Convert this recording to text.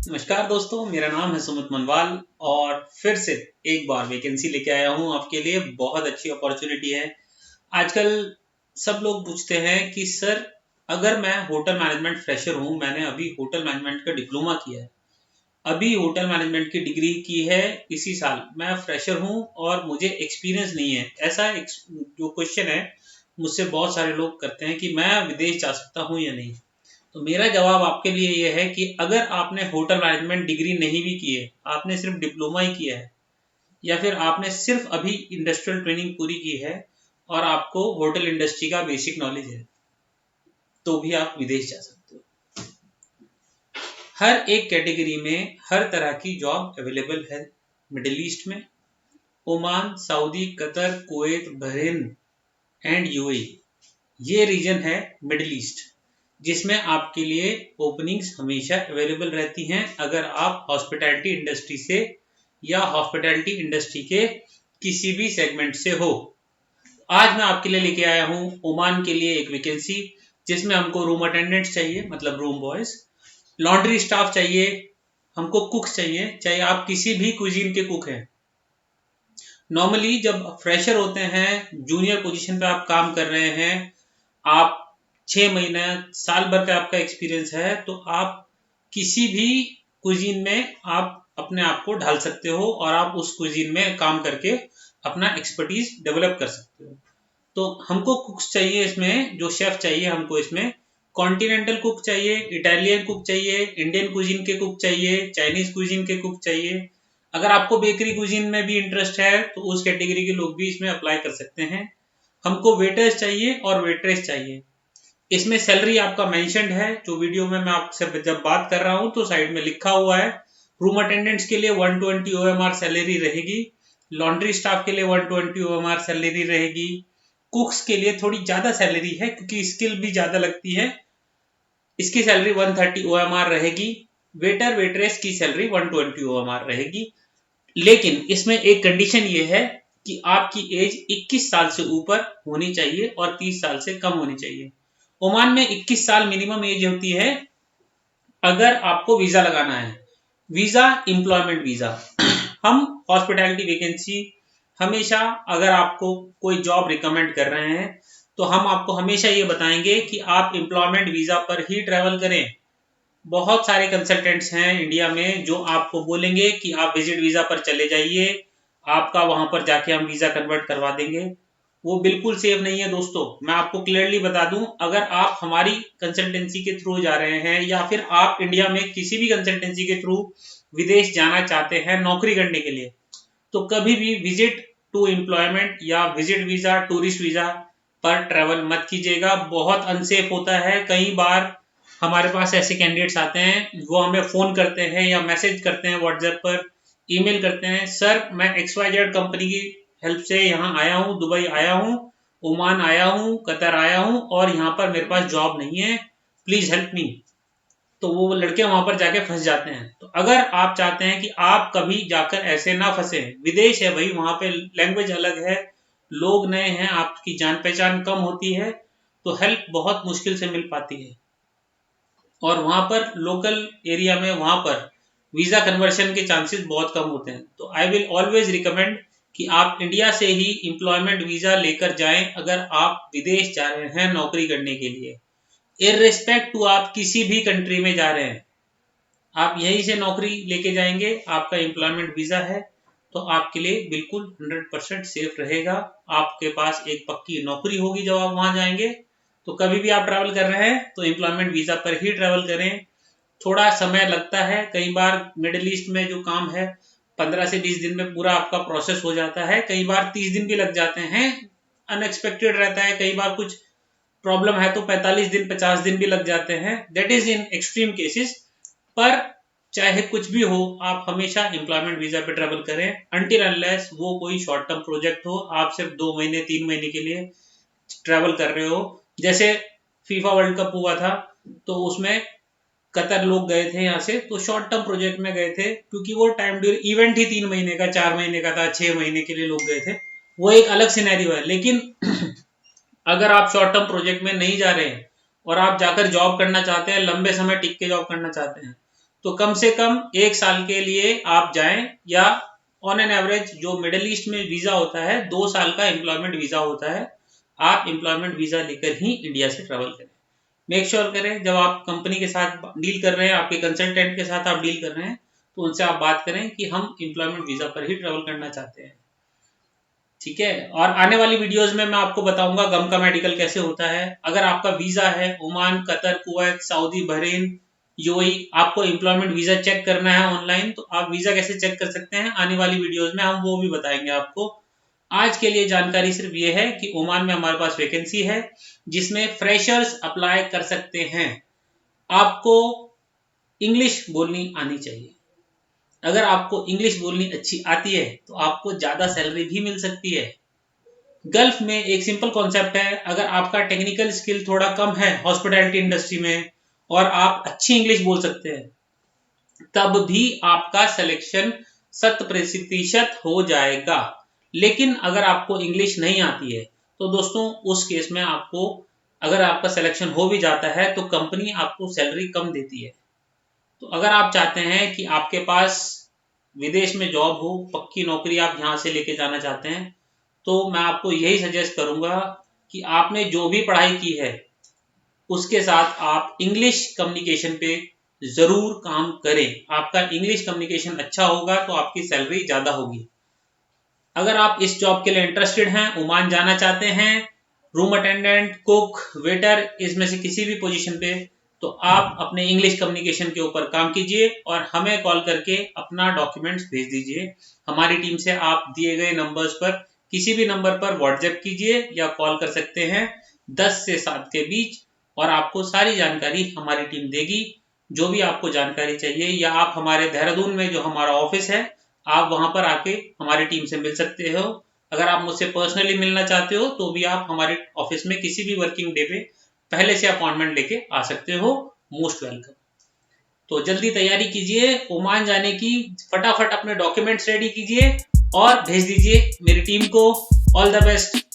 नमस्कार दोस्तों, मेरा नाम है सुमित मनवाल और फिर से एक बार वैकेंसी लेके आया हूँ आपके लिए। बहुत अच्छी अपॉर्चुनिटी है। आजकल सब लोग पूछते हैं कि सर, अगर मैं होटल मैनेजमेंट फ्रेशर हूँ, मैंने अभी होटल मैनेजमेंट का डिप्लोमा किया है, अभी होटल मैनेजमेंट की डिग्री की है इसी साल, मैं फ्रेशर हूँ और मुझे एक्सपीरियंस नहीं है। ऐसा जो क्वेश्चन है मुझसे बहुत सारे लोग करते हैं कि मैं विदेश जा सकता हूँ या नहीं। तो मेरा जवाब आपके लिए यह है कि अगर आपने होटल मैनेजमेंट डिग्री नहीं भी की है, आपने सिर्फ डिप्लोमा ही किया है, या फिर आपने सिर्फ अभी इंडस्ट्रियल ट्रेनिंग पूरी की है और आपको होटल इंडस्ट्री का बेसिक नॉलेज है, तो भी आप विदेश जा सकते हो। हर एक कैटेगरी में हर तरह की जॉब अवेलेबल है। मिडिल ईस्ट में Oman, Saudi, Qatar, Kuwait, Bahrain and UAE, ये रीजन है मिडिल ईस्ट, जिसमें आपके लिए ओपनिंग्स हमेशा अवेलेबल रहती हैं अगर आप हॉस्पिटैलिटी इंडस्ट्री से या हॉस्पिटैलिटी इंडस्ट्री के किसी भी सेगमेंट से हो। आज मैं आपके लिए लेके आया हूँ ओमान के लिए एक वैकेंसी, जिसमें हमको रूम अटेंडेंट्स चाहिए, मतलब रूम बॉयज, लॉन्ड्री स्टाफ चाहिए, हमको कुक्स चाहिए, चाहे आप किसी भी कुजीन के कुक हैं। नॉर्मली जब फ्रेशर होते हैं, जूनियर पोजीशन पे आप काम कर रहे हैं, आप 6 महीने साल भर का आपका एक्सपीरियंस है, तो आप किसी भी कुजीन में आप अपने आप को ढाल सकते हो और आप उस कुजीन में काम करके अपना एक्सपर्टीज डेवलप कर सकते हो। तो हमको कुक्स चाहिए, इसमें जो शेफ चाहिए हमको, इसमें कॉन्टिनेंटल कुक चाहिए, इटालियन कुक चाहिए, इंडियन कुजीन के कुक चाहिए, चाइनीज कुजीन के कुक चाहिए। अगर आपको बेकरी कुजीन में भी इंटरेस्ट है तो उस कैटेगरी के लोग भी इसमें अप्लाई कर सकते हैं। हमको वेटर्स चाहिए और वेट्रेस चाहिए। इसमें सैलरी आपका मेंशन्ड है, जो वीडियो में मैं आपसे जब बात कर रहा हूं तो साइड में लिखा हुआ है। रूम अटेंडेंट्स के लिए 120 OMR सैलरी रहेगी, लॉन्ड्री स्टाफ के लिए 120 OMR सैलरी रहेगी, कुक्स के लिए थोड़ी ज्यादा सैलरी है क्योंकि स्किल भी ज्यादा लगती है, इसकी सैलरी 130 OMR रहेगी। वेटर वेट्रेस की सैलरी 120 OMR रहेगी। लेकिन इसमें एक कंडीशन ये है कि आपकी एज 21 साल से ऊपर होनी चाहिए और 30 साल से कम होनी चाहिए। ओमान में 21 साल मिनिमम एज होती है अगर आपको वीजा लगाना है। Visa employment visa. हम हॉस्पिटैलिटी वैकेंसी हमेशा, अगर आपको कोई जॉब रिकमेंड कर रहे हैं तो हम आपको हमेशा ये बताएंगे कि आप एम्प्लॉयमेंट वीजा पर ही ट्रेवल करें। बहुत सारे कंसल्टेंट्स हैं इंडिया में जो आपको बोलेंगे कि आप विजिट वीजा पर चले जाइए, आपका वहां पर जाके हम वीजा कन्वर्ट करवा देंगे। वो बिल्कुल सेफ नहीं है दोस्तों। मैं आपको क्लियरली बता दूं, अगर आप हमारी कंसल्टेंसी के थ्रू जा रहे हैं या फिर आप इंडिया में किसी भी कंसल्टेंसी के थ्रू विदेश जाना चाहते हैं नौकरी करने के लिए, तो कभी भी विजिट टू एम्प्लॉयमेंट या विजिट वीजा, टूरिस्ट वीजा पर ट्रेवल मत कीजिएगा। बहुत अनसेफ होता है। कई बार हमारे पास ऐसे कैंडिडेट्स आते हैं, वो हमें फोन करते हैं या मैसेज करते हैं व्हाट्सएप पर, ईमेल करते हैं, सर मैं XYZ कंपनी की हेल्प से यहाँ आया हूँ, दुबई आया हूँ, ओमान आया हूँ, कतर आया हूँ और यहाँ पर मेरे पास जॉब नहीं है, प्लीज हेल्प मी। तो वो लड़के वहां पर जाके फंस जाते हैं। तो अगर आप चाहते हैं कि आप कभी जाकर ऐसे ना फंसे, विदेश है भाई, वहां पे लैंग्वेज अलग है, लोग नए हैं, आपकी जान पहचान कम होती है, तो हेल्प बहुत मुश्किल से मिल पाती है। और वहां पर लोकल एरिया में वहां पर वीजा कन्वर्शन के चांसेस बहुत कम होते हैं। तो आई विल ऑलवेज रिकमेंड कि आप इंडिया से ही एम्प्लॉयमेंट वीजा लेकर जाएं अगर आप विदेश जा रहे हैं नौकरी करने के लिए। इररिस्पेक्ट टू आप किसी भी कंट्री में जा रहे हैं, आप यहीं से नौकरी लेके जाएंगे, आपका एम्प्लॉयमेंट वीजा है, तो आपके लिए बिल्कुल 100% सेफ रहेगा। आपके पास एक पक्की नौकरी होगी जब आप वहां जाएंगे। तो कभी भी आप ट्रैवल कर रहे हैं तो एम्प्लॉयमेंट वीजा पर ही ट्रैवल करें। थोड़ा समय लगता है, कई बार मिडिल ईस्ट में जो काम है 15 से 20 दिन में पूरा आपका प्रोसेस हो जाता है, कई बार 30 दिन भी लग जाते हैं। अनएक्सपेक्टेड रहता है, कई बार कुछ प्रॉब्लम है तो 45 दिन 50 दिन भी लग जाते हैं, that is in extreme cases. पर चाहे कुछ भी हो, आप हमेशा एम्प्लॉयमेंट वीजा पे ट्रेवल करें अनटिल अनलेस वो कोई शॉर्ट टर्म प्रोजेक्ट हो, आप सिर्फ 2 महीने 3 महीने के लिए ट्रेवल कर रहे हो। जैसे फीफा वर्ल्ड कप हुआ था तो उसमें कतर लोग गए थे यहाँ से, तो शॉर्ट टर्म प्रोजेक्ट में गए थे क्योंकि वो टाइम ड्यूरेशन इवेंट ही 3 महीने का 4 महीने का था, 6 महीने के लिए लोग गए थे, वो एक अलग सिनेरियो है। लेकिन अगर आप शॉर्ट टर्म प्रोजेक्ट में नहीं जा रहे हैं और आप जाकर जॉब करना चाहते हैं, लंबे समय टिक के जॉब करना चाहते हैं, तो कम से कम 1 साल के लिए आप जाएं, या ऑन एन एवरेज जो मिडिल ईस्ट में वीजा होता है 2 साल का एम्प्लॉयमेंट वीजा होता है, आप एम्प्लॉयमेंट वीजा लेकर ही इंडिया से ट्रेवल करें। मेक श्योर करें जब आप कंपनी के साथ डील कर रहे हैं, आपके कंसल्टेंट के साथ आप डील कर रहे हैं, तो उनसे आप बात करें कि हम एम्प्लॉयमेंट वीजा पर ही ट्रेवल करना चाहते हैं। ठीक है, और आने वाली वीडियोस में मैं आपको बताऊंगा गम का मेडिकल कैसे होता है। अगर आपका वीजा है Oman, Qatar, Kuwait, Saudi, Bahrain, UAE, आपको एम्प्लॉयमेंट वीजा चेक करना है ऑनलाइन, तो आप वीजा कैसे चेक कर सकते हैं, आने वाली वीडियोस में हम वो भी बताएंगे आपको। आज के लिए जानकारी सिर्फ ये है कि ओमान में हमारे पास वैकेंसी है जिसमें फ्रेशर्स अप्लाई कर सकते हैं। आपको इंग्लिश बोलनी आनी चाहिए। अगर आपको इंग्लिश बोलनी अच्छी आती है तो आपको ज्यादा सैलरी भी मिल सकती है। गल्फ में एक सिंपल कॉन्सेप्ट है, अगर आपका टेक्निकल स्किल थोड़ा कम है हॉस्पिटैलिटी इंडस्ट्री में और आप अच्छी इंग्लिश बोल सकते हैं, तब भी आपका सिलेक्शन 100% हो जाएगा। लेकिन अगर आपको इंग्लिश नहीं आती है तो दोस्तों उस केस में आपको, अगर आपका सिलेक्शन हो भी जाता है तो कंपनी आपको सैलरी कम देती है। तो अगर आप चाहते हैं कि आपके पास विदेश में जॉब हो, पक्की नौकरी आप यहाँ से लेके जाना चाहते हैं, तो मैं आपको यही सजेस्ट करूंगा कि आपने जो भी पढ़ाई की है उसके साथ आप इंग्लिश कम्युनिकेशन पे जरूर काम करें। आपका इंग्लिश कम्युनिकेशन अच्छा होगा तो आपकी सैलरी ज्यादा होगी। अगर आप इस जॉब के लिए इंटरेस्टेड हैं, ओमान जाना चाहते हैं, रूम अटेंडेंट, कुक, वेटर, इसमें से किसी भी पोजीशन पे, तो आप अपने इंग्लिश कम्युनिकेशन के ऊपर काम कीजिए और हमें कॉल करके अपना डॉक्यूमेंट्स भेज दीजिए। हमारी टीम से आप दिए गए नंबर्स पर, किसी भी नंबर पर व्हाट्सएप कीजिए या कॉल कर सकते हैं 10 से 7 के बीच, और आपको सारी जानकारी हमारी टीम देगी। जो भी आपको जानकारी चाहिए, या आप हमारे देहरादून में जो हमारा ऑफिस है, आप वहां पर आके हमारी टीम से मिल सकते हो। अगर आप मुझसे पर्सनली मिलना चाहते हो तो भी आप हमारे ऑफिस में किसी भी वर्किंग डे पे पहले से अपॉइंटमेंट लेके आ सकते हो। Most welcome. तो जल्दी तैयारी कीजिए ओमान जाने की, फटाफट अपने डॉक्यूमेंट्स रेडी कीजिए और भेज दीजिए मेरी टीम को। All the best.